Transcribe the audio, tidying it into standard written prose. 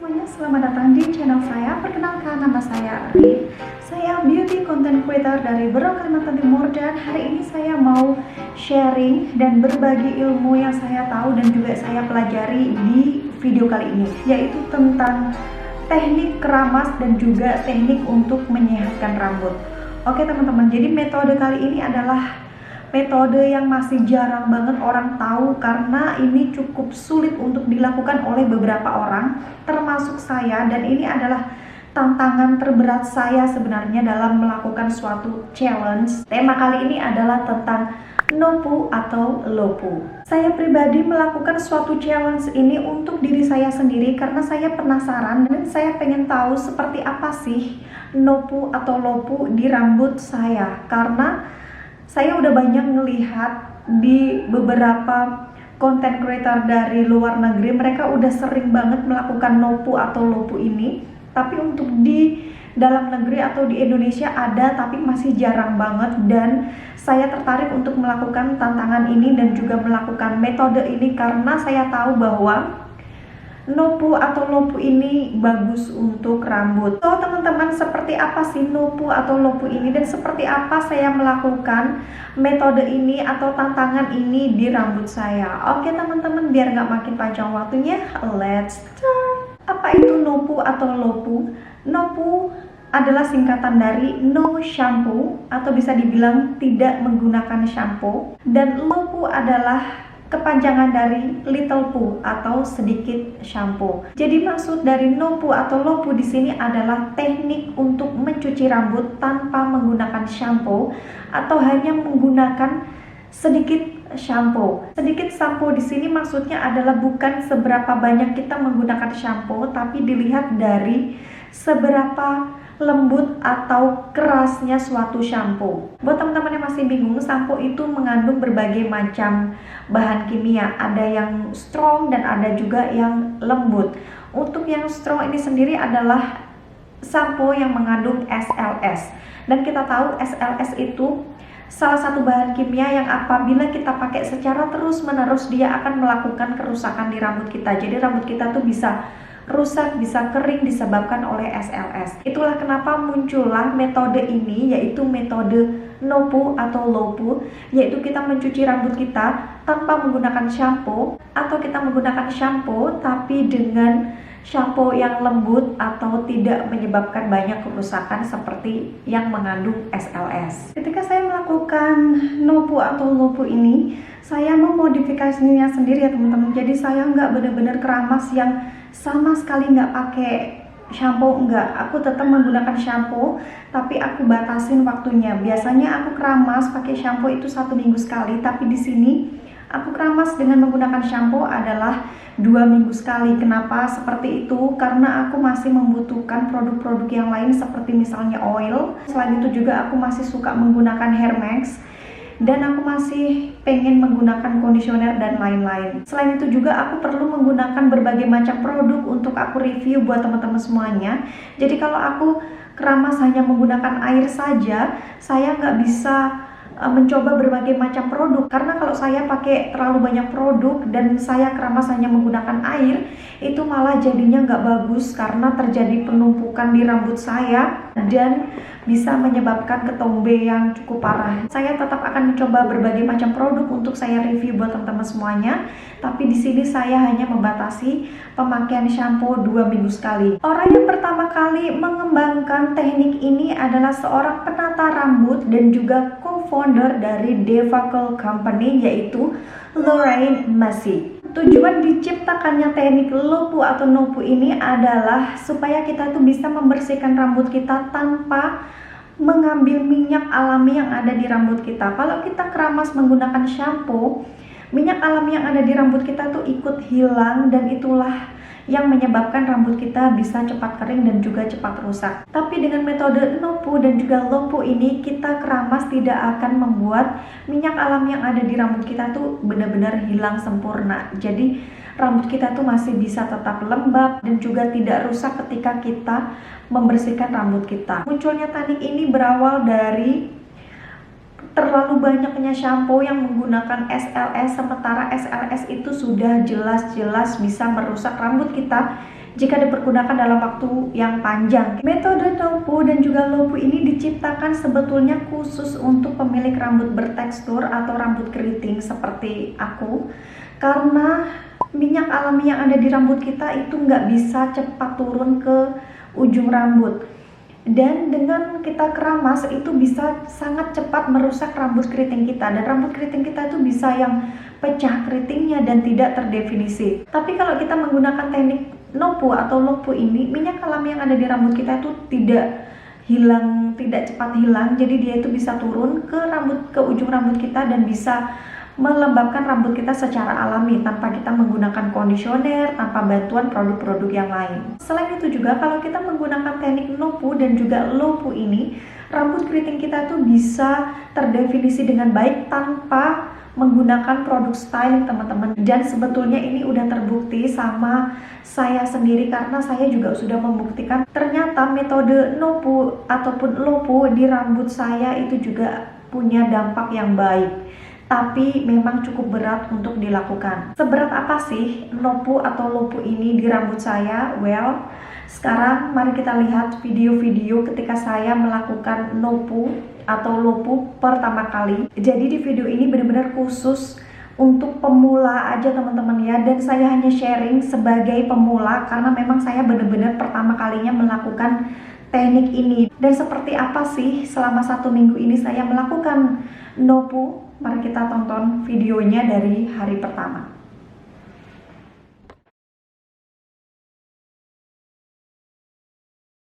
semuanya, selamat datang di channel saya. Perkenalkan, nama saya Rin. Saya beauty content creator dari Berau, Kalimantan Timur, dan hari ini saya mau sharing dan berbagi ilmu yang saya tahu dan juga saya pelajari di video kali ini, yaitu tentang teknik keramas dan juga teknik untuk menyehatkan rambut. Oke teman-teman, jadi metode kali ini adalah metode yang masih jarang banget orang tahu karena ini cukup sulit untuk dilakukan oleh beberapa orang, termasuk saya, dan ini adalah tantangan terberat saya sebenarnya dalam melakukan suatu challenge. Tema kali ini adalah tentang NoPu atau LoPu. Saya pribadi melakukan suatu challenge ini untuk diri saya sendiri karena saya penasaran dan saya pengen tahu seperti apa sih NoPu atau LoPu di rambut saya, karena saya udah banyak ngelihat di beberapa content creator dari luar negeri, mereka udah sering banget melakukan NoPu atau LoPu ini. Tapi untuk di dalam negeri atau di Indonesia ada, tapi masih jarang banget. Dan saya tertarik untuk melakukan tantangan ini dan juga melakukan metode ini karena saya tahu bahwa NoPu atau LoPu ini bagus untuk rambut. So teman-teman, seperti apa sih NoPu atau LoPu ini dan seperti apa saya melakukan metode ini atau tantangan ini di rambut saya? Oke teman-teman, biar nggak makin panjang waktunya, let's start. Apa itu NoPu atau LoPu? NoPu adalah singkatan dari no shampoo atau bisa dibilang tidak menggunakan shampoo, dan LoPu adalah kepanjangan dari little poo atau sedikit shampoo. Jadi maksud dari NoPu atau LoPu di sini adalah teknik untuk mencuci rambut tanpa menggunakan shampoo atau hanya menggunakan sedikit shampoo. Sedikit shampoo di sini maksudnya adalah bukan seberapa banyak kita menggunakan shampoo, tapi dilihat dari seberapa lembut atau kerasnya suatu shampoo. Buat teman-teman yang masih bingung, shampoo itu mengandung berbagai macam bahan kimia. Ada yang strong dan ada juga yang lembut. Untuk yang strong ini sendiri adalah shampoo yang mengandung SLS. Dan kita tahu SLS itu salah satu bahan kimia yang apabila kita pakai secara terus-menerus, dia akan melakukan kerusakan di rambut kita. Jadi rambut kita tuh bisa rusak, bisa kering disebabkan oleh SLS. Itulah kenapa muncullah metode ini, yaitu metode NoPu atau LoPu, yaitu kita mencuci rambut kita tanpa menggunakan shampoo, atau kita menggunakan shampoo tapi dengan shampoo yang lembut atau tidak menyebabkan banyak kerusakan seperti yang mengandung SLS. Ketika saya melakukan NoPu atau LoPu ini, saya memodifikasinya sendiri ya teman-teman. Jadi saya nggak benar-benar keramas yang sama sekali nggak pakai shampoo, enggak. Aku tetap menggunakan shampoo, tapi aku batasin waktunya. Biasanya aku keramas pakai shampoo itu 1 minggu sekali, tapi di sini aku keramas dengan menggunakan shampoo adalah 2 minggu sekali. Kenapa seperti itu? Karena aku masih membutuhkan produk-produk yang lain seperti misalnya oil. Selain itu juga aku masih suka menggunakan hair mask, dan aku masih pengen menggunakan conditioner dan lain-lain. Selain itu juga aku perlu menggunakan berbagai macam produk untuk aku review buat teman-teman semuanya. Jadi kalau aku keramas hanya menggunakan air saja, saya nggak bisa mencoba berbagai macam produk, karena kalau saya pakai terlalu banyak produk dan saya keramas hanya menggunakan air, itu malah jadinya nggak bagus karena terjadi penumpukan di rambut saya dan bisa menyebabkan ketombe yang cukup parah. Saya tetap akan mencoba berbagai macam produk untuk saya review buat teman-teman semuanya, tapi di sini saya hanya membatasi pemakaian shampoo 2 minggu sekali. Orang yang pertama kali mengembangkan teknik ini adalah seorang penata rambut dan juga co-founder dari Devacle Company, yaitu Lorraine Massey. Tujuan diciptakannya teknik LoPu atau NoPu ini adalah supaya kita tuh bisa membersihkan rambut kita tanpa mengambil minyak alami yang ada di rambut kita. Kalau kita keramas menggunakan shampoo, minyak alami yang ada di rambut kita tuh ikut hilang, dan itulah yang menyebabkan rambut kita bisa cepat kering dan juga cepat rusak. Tapi dengan metode NoPu dan juga LoPu ini, kita keramas tidak akan membuat minyak alami yang ada di rambut kita tuh benar-benar hilang sempurna. Jadi rambut kita tuh masih bisa tetap lembab dan juga tidak rusak ketika kita membersihkan rambut kita. Munculnya teknik ini berawal dari terlalu banyaknya shampoo yang menggunakan SLS, sementara SLS itu sudah jelas-jelas bisa merusak rambut kita. jika dipergunakan dalam waktu yang panjang. Metode no-poo dan juga low-poo ini diciptakan sebetulnya khusus untuk pemilik rambut bertekstur atau rambut keriting seperti aku, karena minyak alami yang ada di rambut kita itu nggak bisa cepat turun ke ujung rambut. Dan dengan kita keramas itu bisa sangat cepat merusak rambut keriting kita, dan rambut keriting kita itu bisa yang pecah keritingnya dan tidak terdefinisi. Tapi kalau kita menggunakan teknik no-poo atau low-poo ini, minyak alami yang ada di rambut kita itu tidak hilang, tidak cepat hilang, jadi dia itu bisa turun ke ujung rambut kita dan bisa melembabkan rambut kita secara alami tanpa kita menggunakan kondisioner, tanpa bantuan produk-produk yang lain. Selain itu juga kalau kita menggunakan teknik no-poo dan juga low-poo ini, rambut keriting kita tuh bisa terdefinisi dengan baik tanpa menggunakan produk styling teman-teman. Dan sebetulnya ini udah terbukti sama saya sendiri, karena saya juga sudah membuktikan ternyata metode no-poo ataupun low-poo di rambut saya itu juga punya dampak yang baik. Tapi memang cukup berat untuk dilakukan. Seberat apa sih no-poo atau low-poo ini di rambut saya? Well, sekarang mari kita lihat video-video ketika saya melakukan no-poo atau low-poo pertama kali. Jadi di video ini benar-benar khusus untuk pemula aja teman-teman ya, dan saya hanya sharing sebagai pemula karena memang saya benar-benar pertama kalinya melakukan teknik ini. Dan seperti apa sih selama 1 minggu ini saya melakukan no-poo? Mari kita tonton videonya dari hari pertama.